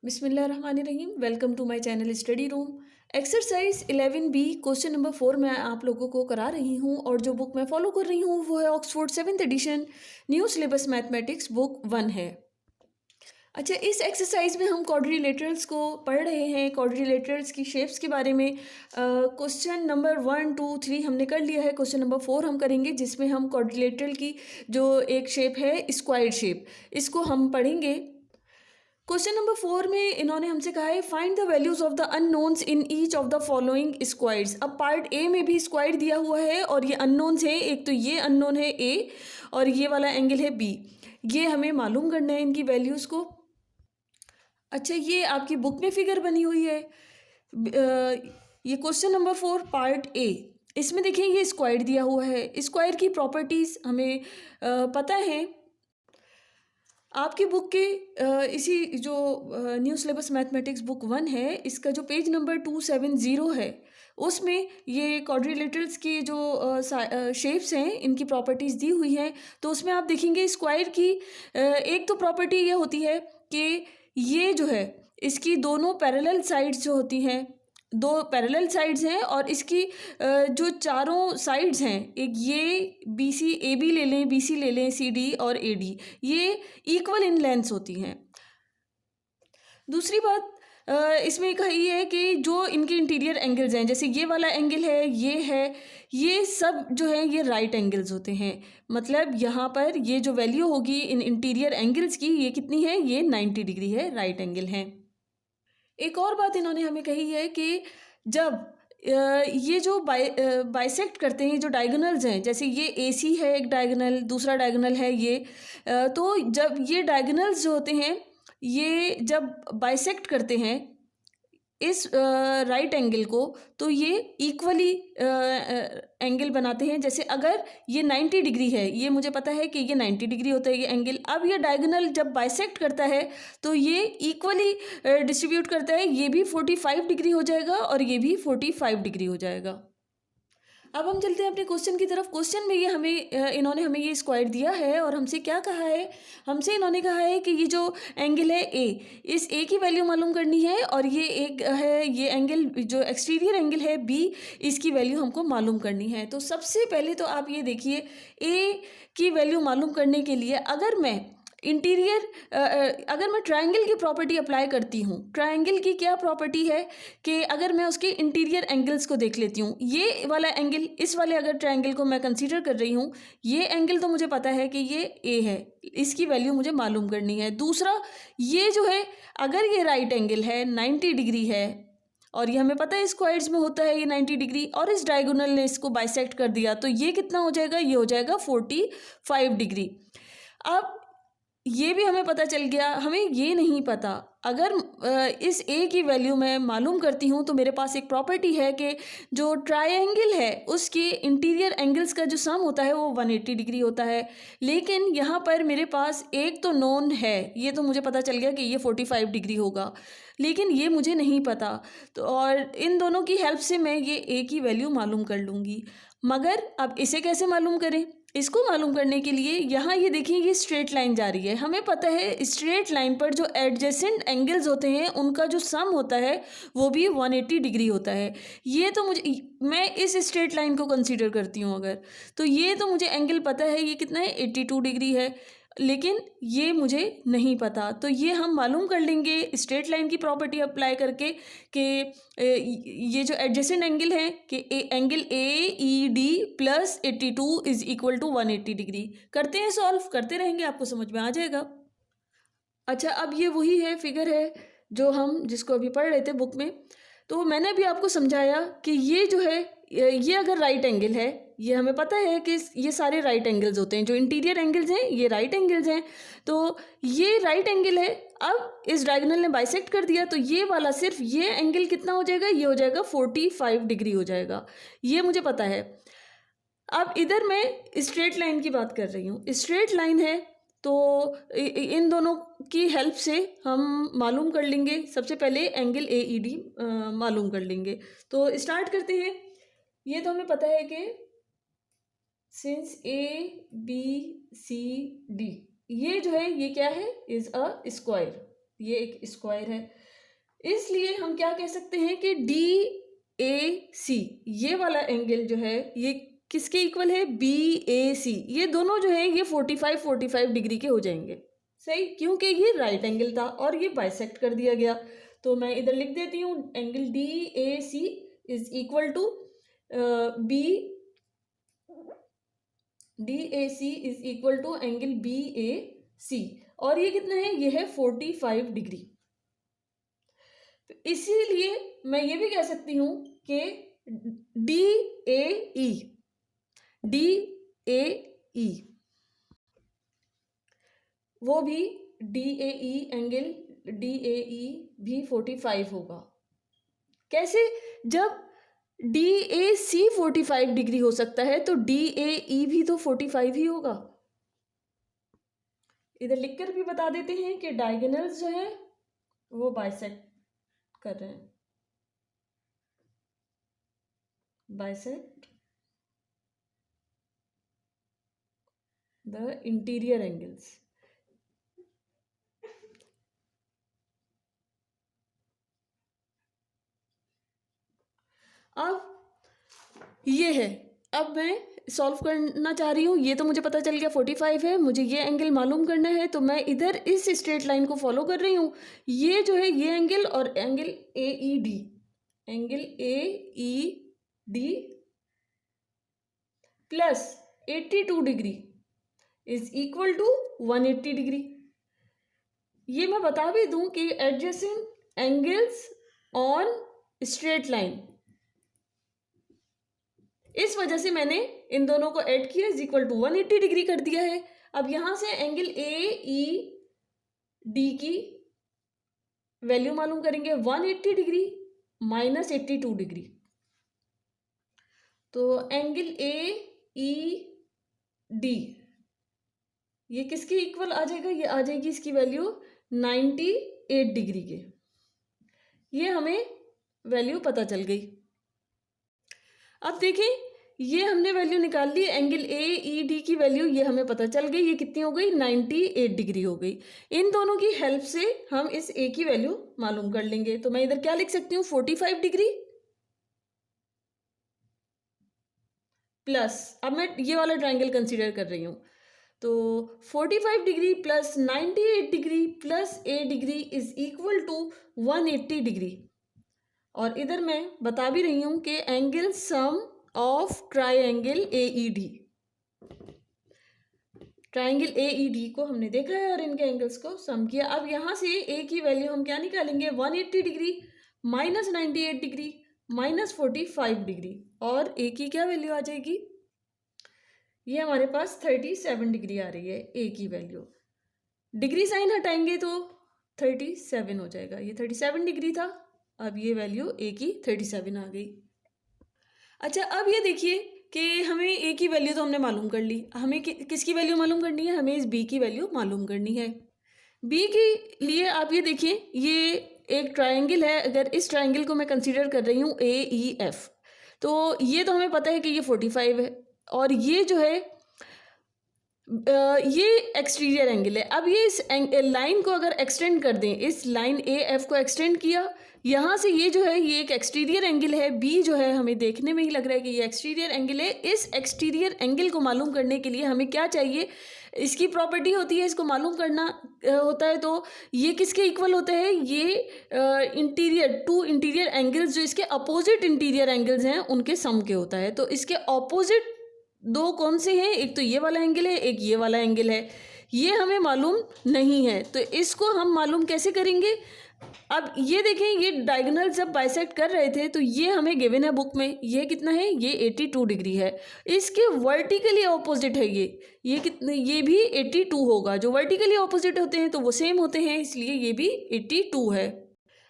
बिस्मिल्लाहिर्रहमानिर्रहीम। Welcome to my channel study room. Exercise 11B question number 4 मैं आप लोगों को करा रही हूँ और जो बुक मैं फॉलो कर रही हूँ वो है Oxford 7th edition new syllabus mathematics book 1 है। अच्छा, इस एक्सरसाइज में हम क्वाड्रिलेटरल्स को पढ़ रहे हैं, क्वाड्रिलेटरल्स की शेप्स के बारे में। क्वेश्चन नंबर 1, 2, 3 हमने कर लिया है। क्वेश्चन नंबर 4 हम करेंगे जिसमें हम क्वाड्रिलेटरल की जो एक शेप है स्क्वायर शेप, इसको हम पढ़ेंगे। क्वेश्चन नंबर 4 में इन्होंने हमसे कहा है find the values of the unknowns in each of the following squares. अब पार्ट ए में भी स्क्वायर दिया हुआ है और ये अननोन्स है। एक तो ये अननोन है ए और ये वाला एंगल है बी। ये हमें मालूम करना है इनकी वैल्यूज को। अच्छा, ये आपकी बुक में फिगर बनी हुई है। ये क्वेश्चन नंबर 4 पार्ट ए, इसमें देखिए ये स्क्वायर दिया हुआ है। स्क्वायर की प्रॉपर्टीज हमें पता है। आपकी बुक के इसी जो न्यू सिलेबस मैथमेटिक्स बुक 1 है, इसका जो पेज नंबर 270 है उसमें ये क्वाड्रिलेटरल्स की जो शेप्स हैं इनकी प्रॉपर्टीज़ दी हुई हैं। तो उसमें आप देखेंगे स्क्वायर की एक तो प्रॉपर्टी ये होती है कि ये जो है इसकी दोनों पैरेलल साइड्स जो होती हैं, दो पैरेलल साइड्स हैं और इसकी जो चारों साइड्स हैं, एक ये बी सी ए बी ले लें, बी सी ले लें, सी डी और ए डी, ये इक्वल इन लेंथ्स होती हैं। दूसरी बात इसमें कही है कि जो इनके इंटीरियर एंगल्स हैं, जैसे ये वाला एंगल है, ये सब जो है ये राइट एंगल्स होते हैं। मतलब यहाँ पर ये जो वैल्यू होगी इन इंटीरियर एंगल्स की, ये कितनी है? ये 90 डिग्री है, राइट एंगल है। एक और बात इन्होंने हमें कही है कि जब ये जो बाइसेक्ट करते हैं, जो डायगोनल्स हैं, जैसे ये ए सी है एक डायगोनल, दूसरा डायगोनल है ये, तो जब ये डायगोनल्स जो होते हैं ये जब बाइसेक्ट करते हैं इस राइट एंगल को, तो ये इक्वली एंगल बनाते हैं। जैसे अगर ये 90 डिग्री है, ये मुझे पता है कि ये 90 डिग्री होता है ये एंगल। अब ये डायगोनल जब बाइसेक्ट करता है तो ये इक्वली डिस्ट्रीब्यूट करता है। ये भी 45 डिग्री हो जाएगा और ये भी 45 डिग्री हो जाएगा। अब हम चलते हैं अपने क्वेश्चन की तरफ। क्वेश्चन में ये इन्होंने हमें ये स्क्वायर दिया है और हमसे क्या कहा है? हमसे इन्होंने कहा है कि ये जो एंगल है ए, इस ए की वैल्यू मालूम करनी है और ये एक है ये एंगल जो एक्सटीरियर एंगल है बी, इसकी वैल्यू हमको मालूम करनी है। तो सबसे पहले तो आप ये देखिए, ए की वैल्यू मालूम करने के लिए अगर मैं अगर मैं ट्रायंगल की प्रॉपर्टी अप्लाई करती हूँ, ट्रायंगल की क्या प्रॉपर्टी है कि अगर मैं उसके इंटीरियर एंगल्स को देख लेती हूँ, ये वाला एंगल, इस वाले अगर ट्रायंगल को मैं कंसीडर कर रही हूँ, ये एंगल तो मुझे पता है कि ये ए है, इसकी वैल्यू मुझे मालूम करनी है। दूसरा, ये जो है अगर ये राइट एंगल है, 90 डिग्री है और ये हमें पता है स्क्वायर्स में होता है ये 90 डिग्री, और इस डायगोनल ने इसको बाइसेक्ट कर दिया, तो ये कितना हो जाएगा? ये हो जाएगा 45 डिग्री। अब ये भी हमें पता चल गया। हमें ये नहीं पता, अगर इस ए की वैल्यू मैं मालूम करती हूँ तो मेरे पास एक प्रॉपर्टी है कि जो ट्रायंगल है उसके इंटीरियर एंगल्स का जो सम होता है वो 180 डिग्री होता है। लेकिन यहाँ पर मेरे पास एक तो नोन है, ये तो मुझे पता चल गया कि ये 45 डिग्री होगा, लेकिन ये मुझे नहीं पता। तो और इन दोनों की हेल्प से मैं ये ए की वैल्यू मालूम कर लूँगी। मगर अब इसे कैसे मालूम करें? इसको मालूम करने के लिए यहाँ ये देखिए ये स्ट्रेट लाइन जा रही है। हमें पता है स्ट्रेट लाइन पर जो एडजेसेंट एंगल्स होते हैं उनका जो सम होता है वो भी 180 डिग्री होता है। ये तो मैं इस स्ट्रेट लाइन को कंसीडर करती हूँ अगर, तो ये तो मुझे एंगल पता है ये कितना है, 82 डिग्री है, लेकिन ये मुझे नहीं पता। तो ये हम मालूम कर लेंगे स्ट्रेट लाइन की प्रॉपर्टी अप्लाई करके कि ये जो एडजेसेंट एंगल है कि angle A E D plus 82 is equal to 180 degree. करते हैं, सॉल्व करते रहेंगे, आपको समझ में आ जाएगा। अच्छा, अब ये वही है फिगर है जो हम जिसको अभी पढ़ रहे थे बुक में। तो मैंने भी आपको समझाया कि ये जो है ये अगर राइट एंगल है, ये हमें पता है कि ये सारे राइट एंगल्स होते हैं, जो इंटीरियर एंगल्स हैं ये राइट एंगल्स हैं, तो ये राइट एंगल है। अब इस डायगोनल ने बाइसेक्ट कर दिया तो ये वाला सिर्फ ये एंगल कितना हो जाएगा? ये हो जाएगा 45 डिग्री हो जाएगा, ये मुझे पता है। अब इधर मैं स्ट्रेट लाइन की बात कर रही हूँ, स्ट्रेट लाइन है तो इन दोनों की हेल्प से हम मालूम कर लेंगे। सबसे पहले एंगल ए ई डी मालूम कर लेंगे। तो स्टार्ट करते हैं। ये तो हमें पता है कि since A B C D, ये जो है ये क्या है? Is a square. ये एक स्क्वायर है, इसलिए हम क्या कह सकते हैं कि DAC ये वाला एंगल जो है ये किसके इक्वल है, BAC। ये दोनों जो है ये 45 डिग्री के हो जाएंगे, सही, क्योंकि ये राइट एंगल था और ये बाइसेक्ट कर दिया गया। तो मैं इधर लिख देती हूँ angle DAC is equal to DAC is equal to angle BAC, और ये कितना है, ये है 45 डिग्री। तो इसीलिए मैं ये भी कह सकती हूँ कि DAE वो भी DAE एंगल DAE भी 45 होगा। कैसे, जब DAC 45 डिग्री हो सकता है तो DAE भी तो 45 ही होगा। इधर लिखकर भी बता देते हैं कि डायगोनल्स जो है वो बाइसेक्ट कर रहे हैं, बाइसेक्ट द इंटीरियर एंगल्स। अब ये है, अब मैं सॉल्व करना चाह रही हूँ, ये तो मुझे पता चल गया 45 है, मुझे ये एंगल मालूम करना है, तो मैं इधर इस स्ट्रेट लाइन को फॉलो कर रही हूँ। ये जो है ये एंगल और angle AED, angle AED plus 82 degree is equal to 180 degree. ये मैं बता भी दूं कि adjacent angles on straight line, इस वजह से मैंने इन दोनों को ऐड किया, इज इक्वल टू 180 डिग्री कर दिया है। अब यहां से एंगल AED की वैल्यू मालूम करेंगे, 180 डिग्री माइनस 82 डिग्री, तो एंगल AED ये किसके इक्वल आ जाएगा, ये आ जाएगी इसकी वैल्यू 98 डिग्री के। ये हमें वैल्यू पता चल गई। अब देखें, ये हमने वैल्यू निकाल ली, एंगल AED की वैल्यू ये हमें पता चल गई, ये कितनी हो गई, 98 डिग्री हो गई। इन दोनों की हेल्प से हम इस A की वैल्यू मालूम कर लेंगे। तो मैं इधर क्या लिख सकती हूँ, 45 डिग्री प्लस, अब मैं ये वाला ट्राइंगल कंसीडर कर रही हूँ, तो 45 degree plus 98 degree plus A degree is equal to 180 degree. और इधर मैं बता भी रही हूँ कि angle sum of triangle AED, triangle AED को हमने देखा है और इनके एंगल्स को सम किया। अब यहाँ से A की वैल्यू हम क्या निकालेंगे, 180 degree minus 98 degree minus 45 degree, और A की क्या वैल्यू आ जाएगी, ये हमारे पास 37 डिग्री आ रही है A की वैल्यू। डिग्री साइन हटाएंगे तो 37 हो जाएगा, ये 37 डिग्री था, अब ये वैल्यू A की 37 आ गई। अच्छा, अब ये देखिए कि हमें A की वैल्यू तो हमने मालूम कर ली, हमें किसकी वैल्यू मालूम करनी है, हमें इस B की वैल्यू मालूम करनी है। B के लिए आप ये देखिए, ये एक ट्राइंगल है, अगर इस ट्राइंगल को मैं कंसीडर कर रही हूँ AEF, तो ये तो हमें पता है कि ये 45 है, और ये जो है ये एक्सटीरियर एंगल है। अब ये इस लाइन को अगर एक्सटेंड कर दें, इस लाइन AF को एक्सटेंड किया, यहाँ से ये जो है ये एक एक्सटीरियर एंगल है, B जो है हमें देखने में ही लग रहा है कि ये एक्सटीरियर एंगल है। इस एक्सटीरियर एंगल को मालूम करने के लिए हमें क्या चाहिए, इसकी प्रॉपर्टी होती है, इसको मालूम करना होता है। तो ये किसके इक्वल होते हैं, ये इंटीरियर, टू इंटीरियर एंगल्स जो इसके अपोजिट इंटीरियर एंगल्स हैं उनके सम के होता है। तो इसके ऑपोजिट दो कौन से हैं, एक तो ये वाला एंगल है, एक ये वाला एंगल है, ये हमें मालूम नहीं है, तो इसको हम मालूम कैसे करेंगे। अब ये देखें, ये डायगोनल जब बाइसेक्ट कर रहे थे तो ये हमें गिवन है बुक में, ये कितना है, ये 82 डिग्री है, इसके वर्टिकली ऑपोजिट है ये कितने, ये भी 82 होगा। जो वर्टिकली ऑपोजिट होते हैं तो वो सेम होते हैं, इसलिए ये भी 82 है।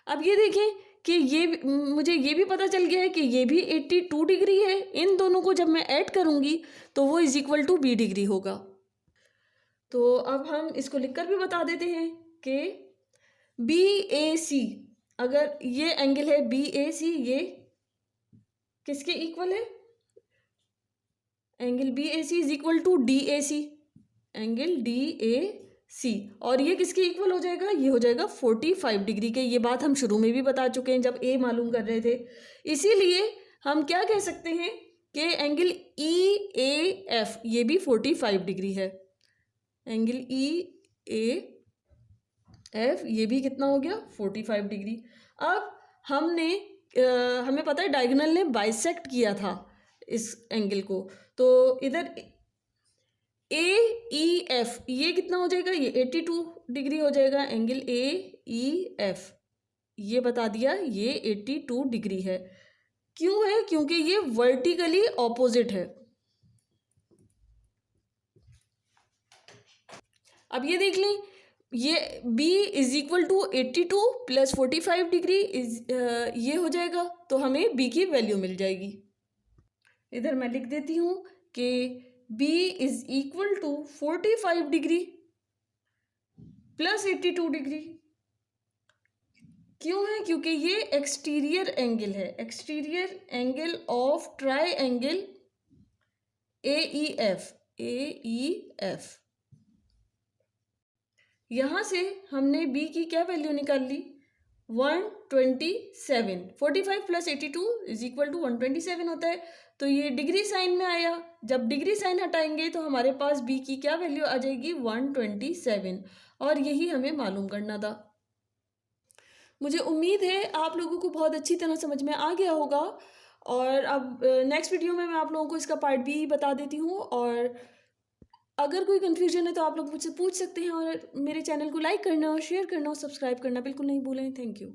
अब ये देखें कि ये मुझे ये भी पता चल गया है कि ये भी 82 डिग्री है। इन दोनों को जब मैं ऐड करूँगी तो वो is equal to B degree होगा। तो अब हम इसको लिखकर भी बता देते हैं कि BAC, अगर ये एंगल है BAC, ये किसके इक्वल है, angle BAC is equal to DAC, angle DAC सी। और ये किसके इक्वल हो जाएगा, ये हो जाएगा 45 डिग्री के। ये बात हम शुरू में भी बता चुके हैं जब ए मालूम कर रहे थे। इसीलिए हम क्या कह सकते हैं कि एंगल ई ए एफ ये भी 45 डिग्री है। एंगल ई ए एफ ये भी कितना हो गया, 45 डिग्री। अब हमें पता है डायगोनल ने बाइसेक्ट किया था इस एंगल को, तो इधर ए ई एफ ये कितना हो जाएगा, ये 82 डिग्री हो जाएगा। एंगल ए ई एफ ये बता दिया, ये 82 डिग्री है। क्यों है, क्योंकि ये वर्टिकली ऑपोजिट है। अब ये देख लें, ये B is equal to 82 plus 45 degree ये हो जाएगा, तो हमें B की वैल्यू मिल जाएगी। इधर मैं लिख देती हूँ कि B is equal to 45 degree plus 82 degree. क्यों है, क्योंकि ये एक्सटीरियर एंगल है, exterior angle of triangle A E F. यहाँ से हमने B की क्या वैल्यू निकाल ली, 127। 45 प्लस 82 इज इक्वल टू 127 होता है, तो ये डिग्री साइन में आया। जब डिग्री साइन हटाएंगे तो हमारे पास B की क्या वैल्यू आ जाएगी, 127। और यही हमें मालूम करना था। मुझे उम्मीद है आप लोगों को बहुत अच्छी तरह समझ में आ गया होगा। और अब नेक्स्ट वीडियो में मैं आप लोगों को इसका पार्ट B बता देती हूँ। और अगर कोई कन्फ्यूजन है तो आप लोग मुझसे पूछ सकते हैं। और मेरे चैनल को लाइक करना और शेयर करना और सब्सक्राइब करना बिल्कुल नहीं भूलें। Thank you.